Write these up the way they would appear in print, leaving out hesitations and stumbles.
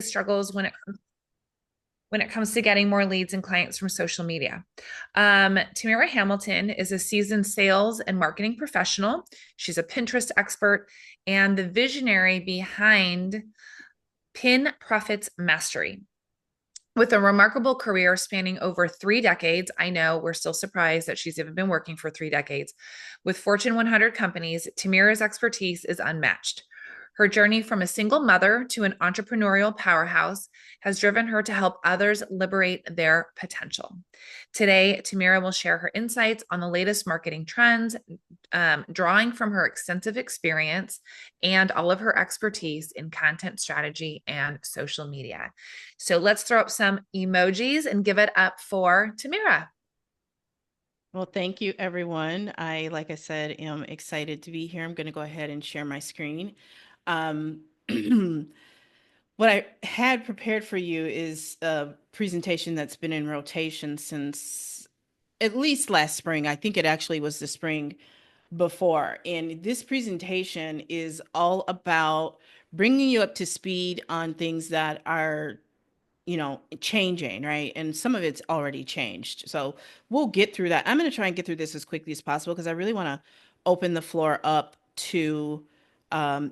face struggles when it comes to getting more leads and clients from social media. Tamira Hamilton is a seasoned sales and marketing professional. She's a Pinterest expert and the visionary behind Pin Profits Mastery. With a remarkable career spanning over 3 decades, I know we're still surprised that she's even been working for 3 decades. With Fortune 100 companies, Tamira's expertise is unmatched. Her journey from a single mother to an entrepreneurial powerhouse has driven her to help others liberate their potential. Today, Tamira will share her insights on the latest marketing trends, drawing from her extensive experience and all of her expertise in content strategy and social media. So let's throw up some emojis and give it up for Tamira. Well, thank you, everyone. Like I said, am excited to be here. I'm going to go ahead and share my screen. Um, what I had prepared for you is a presentation that's been in rotation since at least last spring. I think it actually was the spring before. And this presentation is all about bringing you up to speed on things that are changing, right? And some of it's already changed. So we'll get through that. I'm going to try and get through this as quickly as possible because I really want to open the floor up to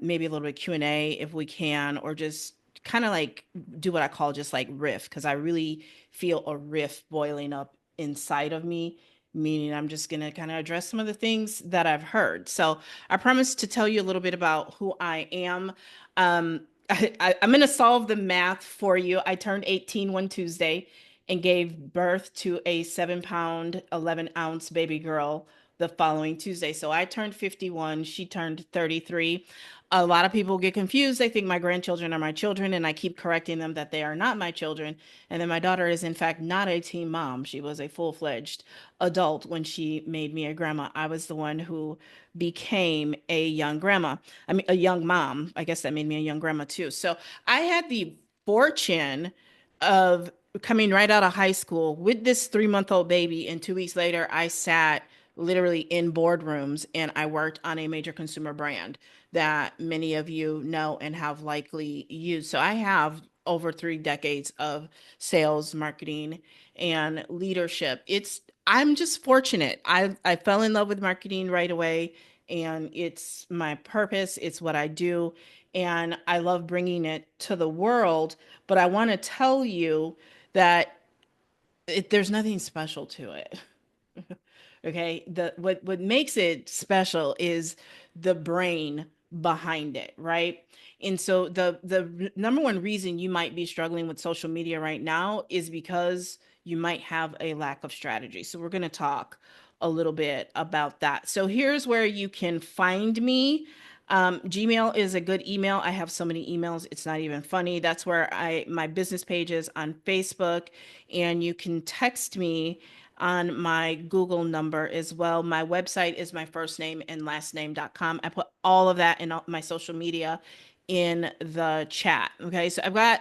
maybe a little bit Q&A if we can, or just kind of like do what I call just like riff, because I really feel a riff boiling up inside of me, meaning I'm just going to kind of address some of the things that I've heard. So I promise to tell you a little bit about who I am. I'm going to solve the math for you. I turned 18 one Tuesday and gave birth to a 7 pound, 11 ounce baby girl the following Tuesday. So I turned 51. She turned 33. A lot of people get confused. They think my grandchildren are my children, and I keep correcting them that they are not my children. And then my daughter is, in fact, not a teen mom. She was a full-fledged adult when she made me a grandma. I was the one who became a young grandma. I mean, a young mom. I guess that made me a young grandma too. So I had the fortune of coming right out of high school with this 3-month-old baby. And 2 weeks later, I sat literally in boardrooms and I worked on a major consumer brand that many of you know and have likely used. So I have over 3 decades of sales, marketing, and leadership. I'm just fortunate. I fell in love with marketing right away, and it's my purpose. It's what I do, and I love bringing it to the world. But I want to tell you that there's nothing special to it. Okay. What makes it special is the brain behind it, right? And so the number one reason you might be struggling with social media right now is because you might have a lack of strategy. So we're going to talk a little bit about that. So here's where you can find me. Gmail is a good email. I have so many emails, it's not even funny. That's where my business page is on Facebook, and you can text me on my Google number as well. My website is my first name and last name.com. I put all of that in all my social media in the chat. Okay. So I've got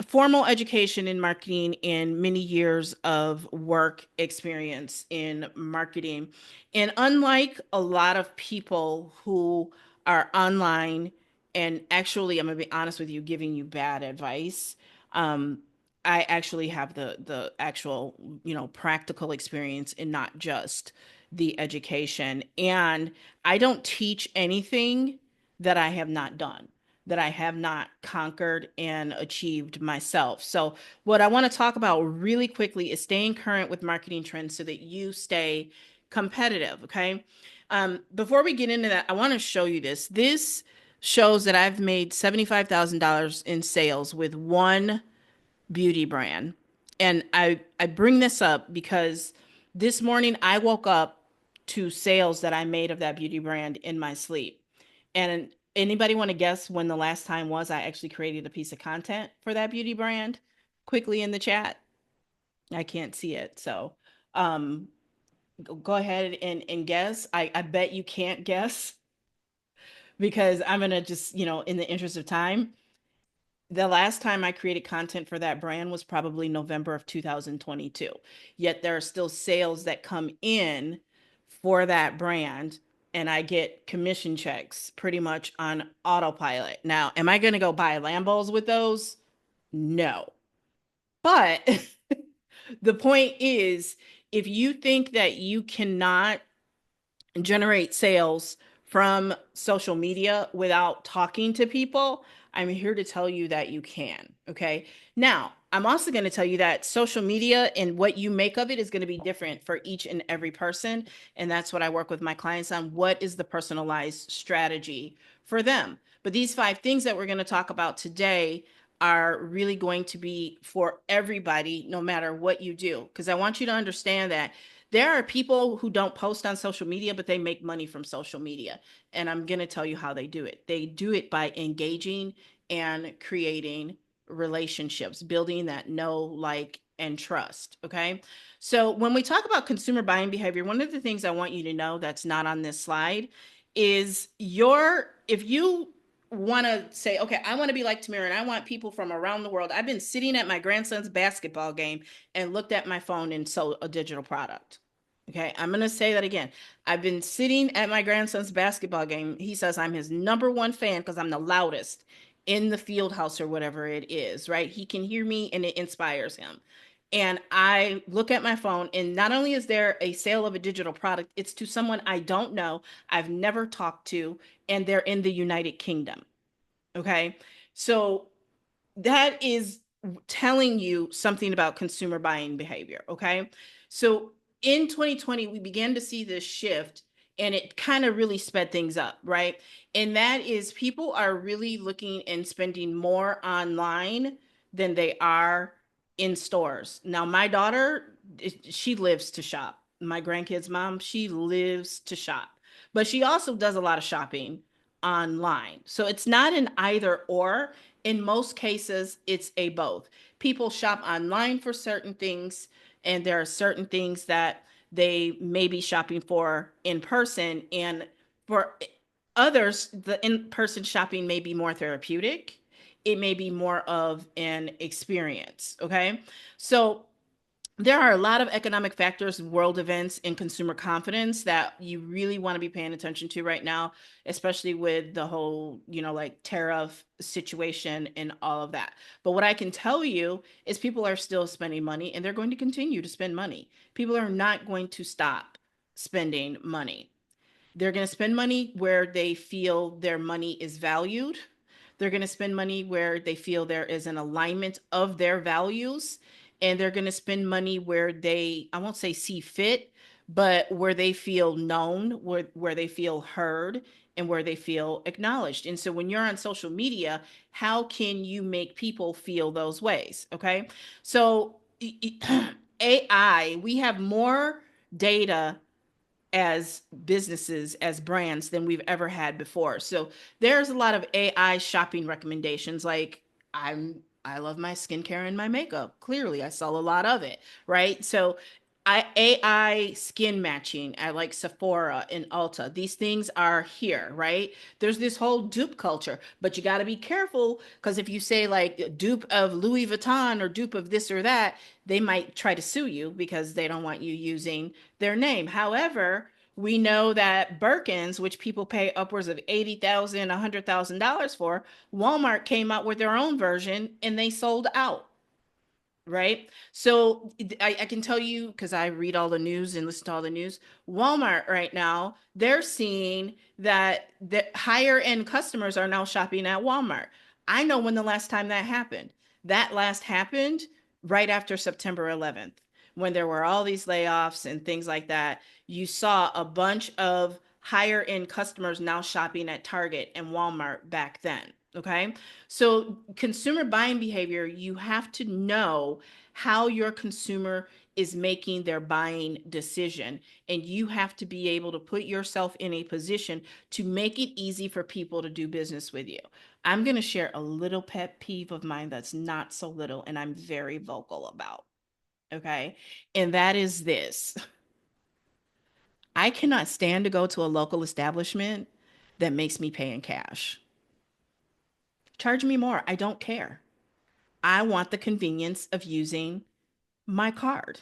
formal education in marketing and many years of work experience in marketing. And unlike a lot of people who are online and actually, I'm gonna be honest with you, giving you bad advice, I actually have the actual, practical experience and not just the education. And I don't teach anything that I have not done, that I have not conquered and achieved myself. So, what I want to talk about really quickly is staying current with marketing trends so that you stay competitive. Okay. Before we get into that, I want to show you this. This shows that I've made $75,000 in sales with one beauty brand. And I bring this up because this morning I woke up to sales that I made of that beauty brand in my sleep. And anybody want to guess when the last time was I actually created a piece of content for that beauty brand? Quickly in the chat. I can't see it. So go ahead and guess. I bet you can't guess because I'm going to just, in the interest of time, the last time I created content for that brand was probably November of 2022. Yet there are still sales that come in for that brand, and I get commission checks pretty much on autopilot. Now, am I going to go buy Lambos with those? No. But the point is, if you think that you cannot generate sales from social media without talking to people, I'm here to tell you that you can. Okay. Now, I'm also going to tell you that social media and what you make of it is going to be different for each and every person. And that's what I work with my clients on. What is the personalized strategy for them? But these 5 things that we're going to talk about today are really going to be for everybody, no matter what you do. Because I want you to understand that there are people who don't post on social media, but they make money from social media. And I'm going to tell you how they do it. They do it by engaging and creating relationships, building that know, like, and trust. Okay. So when we talk about consumer buying behavior, one of the things I want you to know that's not on this slide is if you want to say, okay, I want to be like Tamira and I want people from around the world. I've been sitting at my grandson's basketball game and looked at my phone and sold a digital product. Okay, I'm going to say that again. I've been sitting at my grandson's basketball game. He says I'm his number one fan because I'm the loudest in the field house or whatever it is, right? He can hear me and it inspires him. And I look at my phone, and not only is there a sale of a digital product, it's to someone I don't know, I've never talked to, and they're in the United Kingdom. Okay. So that is telling you something about consumer buying behavior. Okay. So in 2020, we began to see this shift and it kind of really sped things up, right? And that is people are really looking and spending more online than they are in stores. Now, my daughter, she lives to shop. My grandkids' mom, she lives to shop, but she also does a lot of shopping online. So it's not an either or. In most cases, it's a both. People shop online for certain things, and there are certain things that they may be shopping for in person. And for others, the in person shopping may be more therapeutic. It may be more of an experience. Okay. So there are a lot of economic factors, world events, and consumer confidence that you really want to be paying attention to right now, especially with the whole, like tariff situation and all of that. But what I can tell you is people are still spending money and they're going to continue to spend money. People are not going to stop spending money. They're going to spend money where they feel their money is valued. They're going to spend money where they feel there is an alignment of their values. And they're going to spend money where they, I won't say see fit, but where they feel known, where they feel heard, and where they feel acknowledged. And so when you're on social media, how can you make people feel those ways? Okay. So AI, we have more data as businesses, as brands than we've ever had before. So there's a lot of AI shopping recommendations. Like I love my skincare and my makeup. Clearly, I sell a lot of it, right? So AI skin matching. I like Sephora and Ulta. These things are here, right? There's this whole dupe culture, but you got to be careful because if you say like dupe of Louis Vuitton or dupe of this or that, they might try to sue you because they don't want you using their name. However, we know that Birkins, which people pay upwards of $80,000, $100,000 for, Walmart came out with their own version and they sold out. Right. So I can tell you, because I read all the news and listen to all the news, Walmart right now, they're seeing that the higher end customers are now shopping at Walmart. I know when the last time that happened. That last happened right after September 11th, when there were all these layoffs and things like that. You saw a bunch of higher end customers now shopping at Target and Walmart back then. Okay. So, consumer buying behavior, you have to know how your consumer is making their buying decision. And you have to be able to put yourself in a position to make it easy for people to do business with you. I'm going to share a little pet peeve of mine that's not so little, and I'm very vocal about. Okay. And that is this: I cannot stand to go to a local establishment that makes me pay in cash. Charge me more. I don't care. I want the convenience of using my card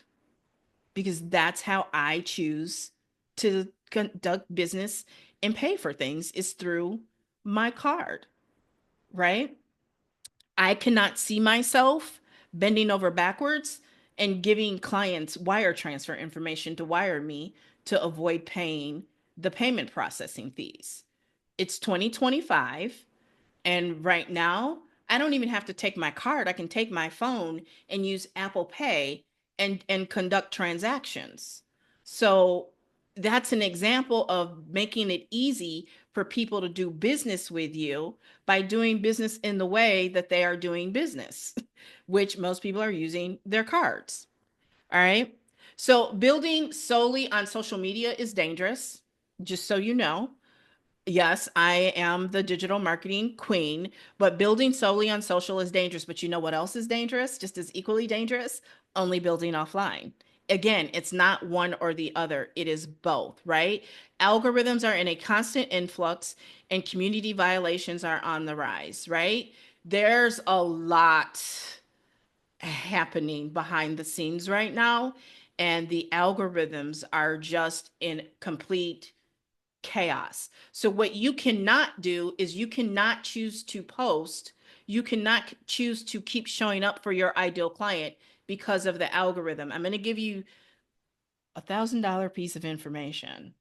because that's how I choose to conduct business and pay for things is through my card, right? I cannot see myself bending over backwards and giving clients wire transfer information to wire me to avoid paying the payment processing fees. It's 2025. And right now, I don't even have to take my card. I can take my phone and use Apple Pay and conduct transactions. So that's an example of making it easy for people to do business with you by doing business in the way that they are doing business, which most people are using their cards. All right. So building solely on social media is dangerous, just so you know. Yes, I am the digital marketing queen, but building solely on social is dangerous. But you know what else is dangerous? Just as equally dangerous? Only building offline. Again, it's not one or the other, it is both, right? Algorithms are in a constant influx and community violations are on the rise, right? There's a lot happening behind the scenes right now, and the algorithms are just in complete chaos. So what you cannot do is you cannot choose to post, you cannot choose to keep showing up for your ideal client because of the algorithm. I'm going to give you $1,000 piece of information.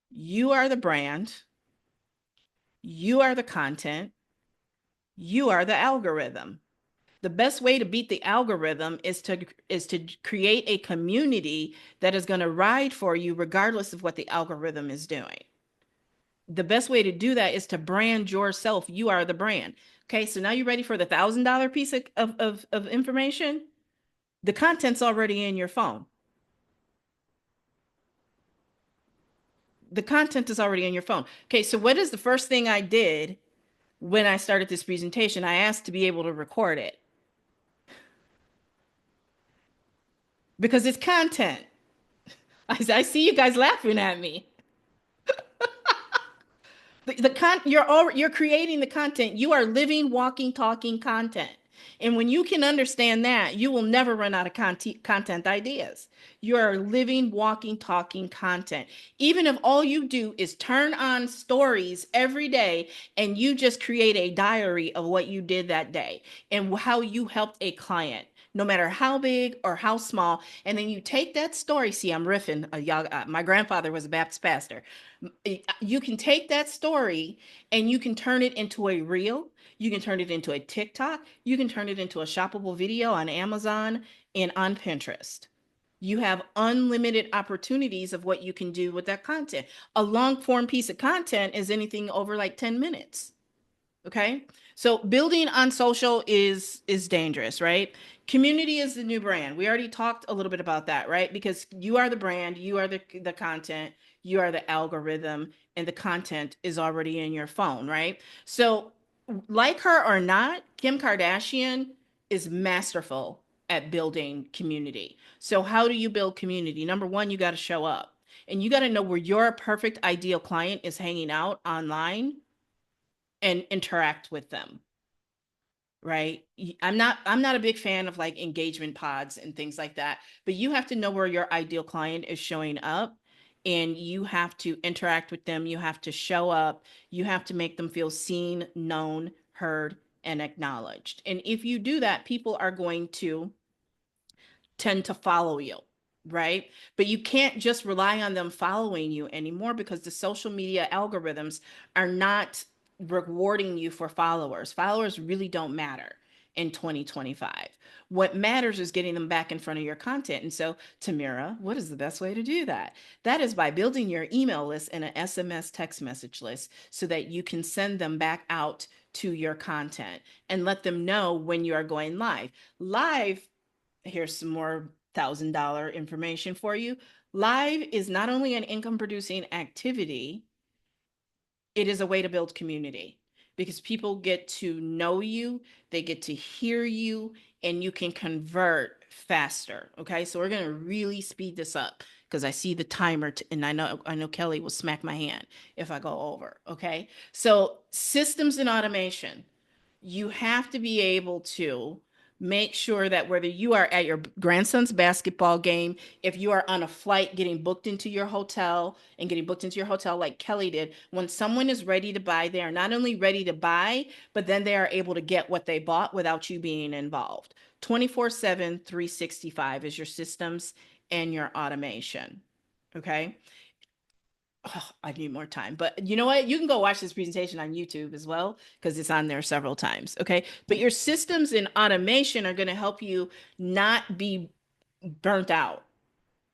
You are the brand, you are the content, you are the algorithm. The best way to beat the algorithm is to create a community that is going to ride for you regardless of what the algorithm is doing. The best way to do that is to brand yourself. You are the brand. Okay, so now you're ready for the $1,000 piece of information. The content's already in your phone. The content is already in your phone. Okay, so what is the first thing I did when I started this presentation? I asked to be able to record it because it's content. I see you guys laughing at me. You're creating the content. You are living, walking, talking content. And when you can understand that, you will never run out of content ideas. You are living, walking, talking content. Even if all you do is turn on stories every day and you just create a diary of what you did that day and how you helped a client, no matter how big or how small. And then you take that story. See, I'm riffing. My grandfather was a Baptist pastor. You can take that story and you can turn it into a reel. You can turn it into a TikTok. You can turn it into a shoppable video on Amazon and on Pinterest. You have unlimited opportunities of what you can do with that content. A long form piece of content is anything over like 10 minutes. Okay. So building on social is dangerous, right? Community is the new brand. We already talked a little bit about that, right? Because you are the brand, you are the content, you are the algorithm, and the content is already in your phone, right? So like her or not, Kim Kardashian is masterful at building community. So how do you build community? Number one, you got to show up. And you got to know where your perfect ideal client is hanging out online and interact with them, right? I'm not a big fan of like engagement pods and things like that, but you have to know where your ideal client is showing up and you have to interact with them. You have to show up. You have to make them feel seen, known, heard, and acknowledged. And if you do that, people are going to tend to follow you, right? But you can't just rely on them following you anymore because the social media algorithms are not rewarding you for followers. Followers really don't matter in 2025. What matters is getting them back in front of your content. And so, Tamira, what is the best way to do that? That is by building your email list and an SMS text message list so that you can send them back out to your content and let them know when you are going live. Live, here's some more $1,000 information for you. Live is not only an income producing activity, it is a way to build community because people get to know you, they get to hear you, and you can convert faster. Okay, so we're gonna really speed this up because I see the timer, and I know Kelly will smack my hand if I go over. Okay, so systems and automation, you have to be able to make sure that whether you are at your grandson's basketball game, if you are on a flight getting booked into your hotel and getting booked into your hotel like Kelly did, when someone is ready to buy, they are not only ready to buy, but then they are able to get what they bought without you being involved. 24/7, 365 is your systems and your automation. Okay. Oh, I need more time. But you know what? You can go watch this presentation on YouTube as well because it's on there several times. Okay. But your systems and automation are going to help you not be burnt out.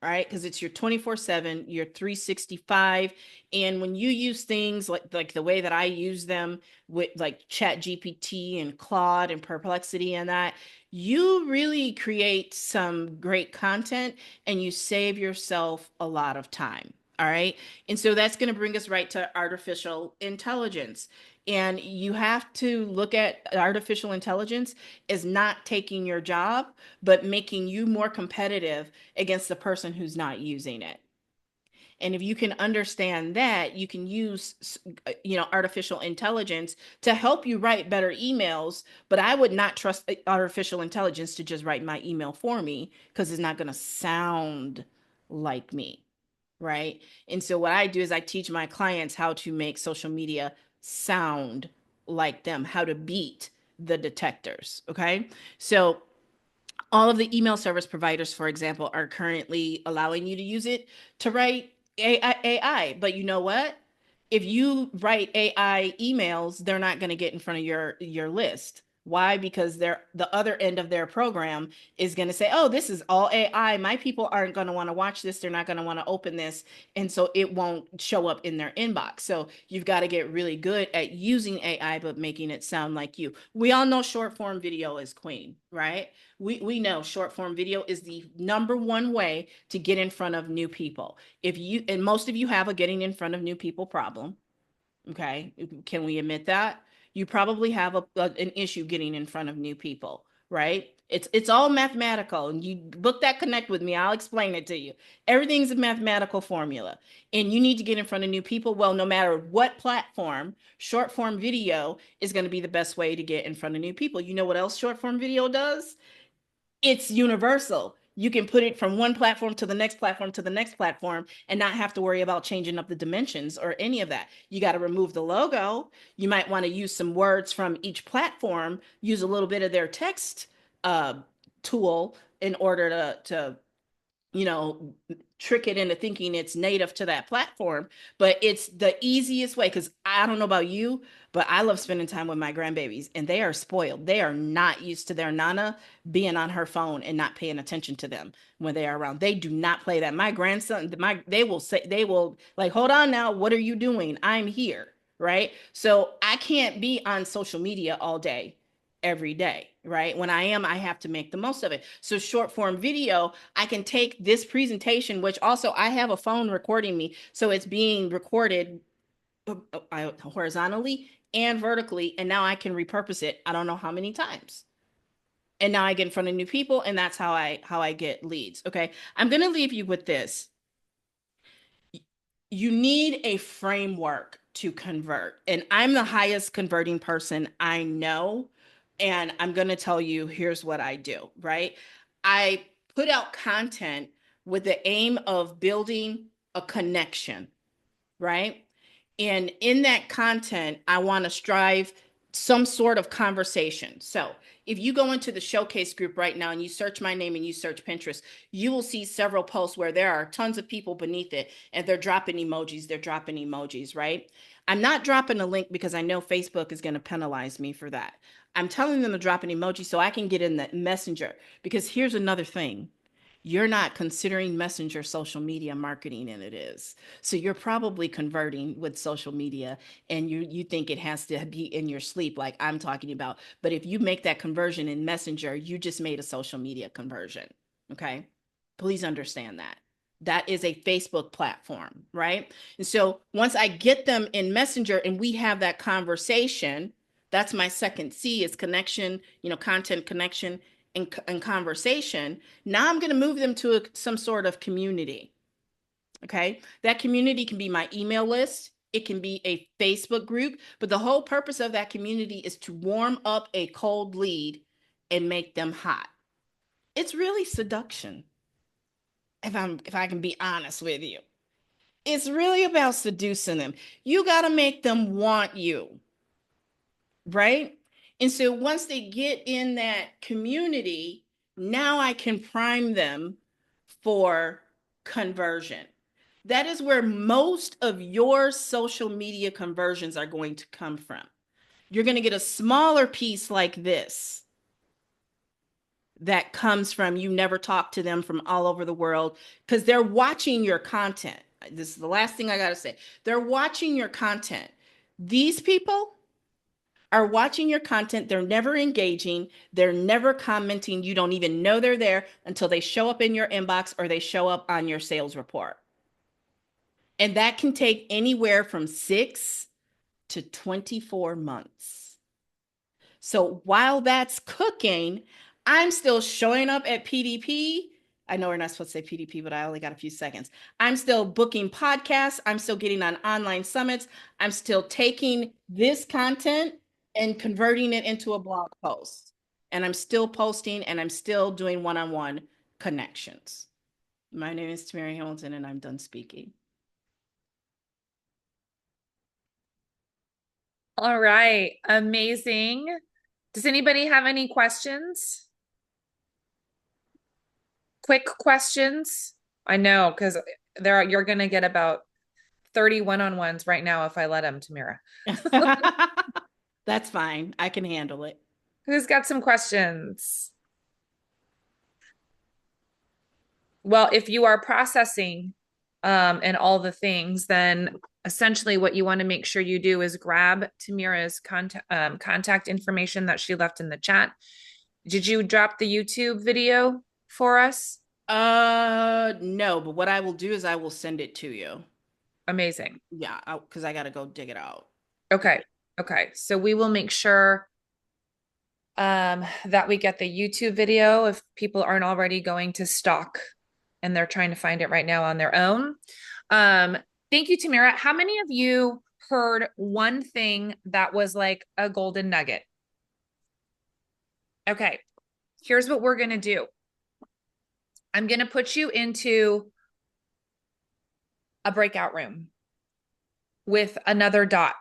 All right, because it's your 24/7, your 365. And when you use things like the way that I use them with like Chat GPT and Claude and Perplexity and that, you really create some great content and you save yourself a lot of time. All right. And so that's going to bring us right to artificial intelligence. And you have to look at artificial intelligence as not taking your job, but making you more competitive against the person who's not using it. And if you can understand that, you can use, artificial intelligence to help you write better emails. But I would not trust artificial intelligence to just write my email for me because it's not going to sound like me. Right. And so what I do is I teach my clients how to make social media sound like them, how to beat the detectors. Okay. So all of the email service providers, for example, are currently allowing you to use it to write AI. But you know what? If you write AI emails, they're not going to get in front of your list. Why? Because they're the other end of their program is going to say, "Oh, this is all AI. My people aren't going to want to watch this. They're not going to want to open this, and so it won't show up in their inbox." So you've got to get really good at using AI, but making it sound like you. We all know short form video is queen, right? We know short form video is the number one way to get in front of new people. If you, and most of you have a getting in front of new people problem. Okay. Can we admit that? You probably have an issue getting in front of new people, right? It's all mathematical. And you book that connect with me, I'll explain it to you. Everything's a mathematical formula. And you need to get in front of new people. Well, no matter what platform, short form video is going to be the best way to get in front of new people. You know what else short form video does? It's universal. You can put it from one platform to the next platform to the next platform and not have to worry about changing up the dimensions or any of that. You got to remove the logo. You might want to use some words from each platform, use a little bit of their text uh, tool in order to you know, trick it into thinking it's native to that platform. But it's the easiest way because I don't know about you, but I love spending time with my grandbabies and they are spoiled. They are not used to their nana being on her phone and not paying attention to them when they are around. They do not play that. My grandson, they will say, they will like, hold on now, what are you doing? I'm here. Right. So I can't be on social media all day every day, right? When I am, I have to make the most of it. So short form video, I can take this presentation, which also I have a phone recording me. So it's being recorded horizontally and vertically. And now I can repurpose it. I don't know how many times. And now I get in front of new people. And that's how I get leads. Okay. I'm going to leave you with this. You need a framework to convert. And I'm the highest converting person I know. And I'm going to tell you here's what I do, right? I put out content with the aim of building a connection, right? And in that content, I want to strive some sort of conversation. So if you go into the showcase group right now and you search my name and you search Pinterest, you will see several posts where there are tons of people beneath it and they're dropping emojis. They're dropping emojis, right? I'm not dropping a link because I know Facebook is going to penalize me for that. I'm telling them to drop an emoji so I can get in the messenger. Because here's another thing, you're not considering messenger social media marketing and it is. So you're probably converting with social media and you think it has to be in your sleep like I'm talking about. But if you make that conversion in messenger, you just made a social media conversion. Okay? Please understand that. That is a Facebook platform, right? And so once I get them in messenger and we have that conversation, that's my second C is connection, content connection and conversation. Now I'm going to move them to some sort of community. Okay. That community can be my email list. It can be a Facebook group, but the whole purpose of that community is to warm up a cold lead and make them hot. It's really seduction. If I can be honest with you, it's really about seducing them. You got to make them want you, right? And so once they get in that community, now I can prime them for conversion. That is where most of your social media conversions are going to come from. You're going to get a smaller piece like this that comes from you never talk to them from all over the world because they're watching your content. This is the last thing I got to say. They're watching your content. These people are watching your content. They're never engaging. They're never commenting. You don't even know they're there until they show up in your inbox or they show up on your sales report. And that can take anywhere from 6 to 24 months. So while that's cooking, I'm still showing up at PDP. I know we're not supposed to say PDP, but I only got a few seconds. I'm still booking podcasts. I'm still getting on online summits. I'm still taking this content and converting it into a blog post. And I'm still posting and I'm still doing one-on-one connections. My name is Tamira Hamilton and I'm done speaking. All right. Amazing. Does anybody have any questions? Quick questions? I know, because you're gonna get about 30 one-on-ones right now if I let them, Tamira. That's fine. I can handle it. Who's got some questions? Well, if you are processing and all the things, then essentially what you want to make sure you do is grab Tamira's contact information that she left in the chat. Did you drop the YouTube video for us? No, but what I will do is I will send it to you. Amazing. Yeah, because I gotta go dig it out. Okay. Okay. So we will make sure that we get the YouTube video if people aren't already going to stalk and they're trying to find it right now on their own. Um, thank you, Tamira. How many of you heard one thing that was like a golden nugget? Okay, here's what we're going to do. I'm going to put you into a breakout room with another dot.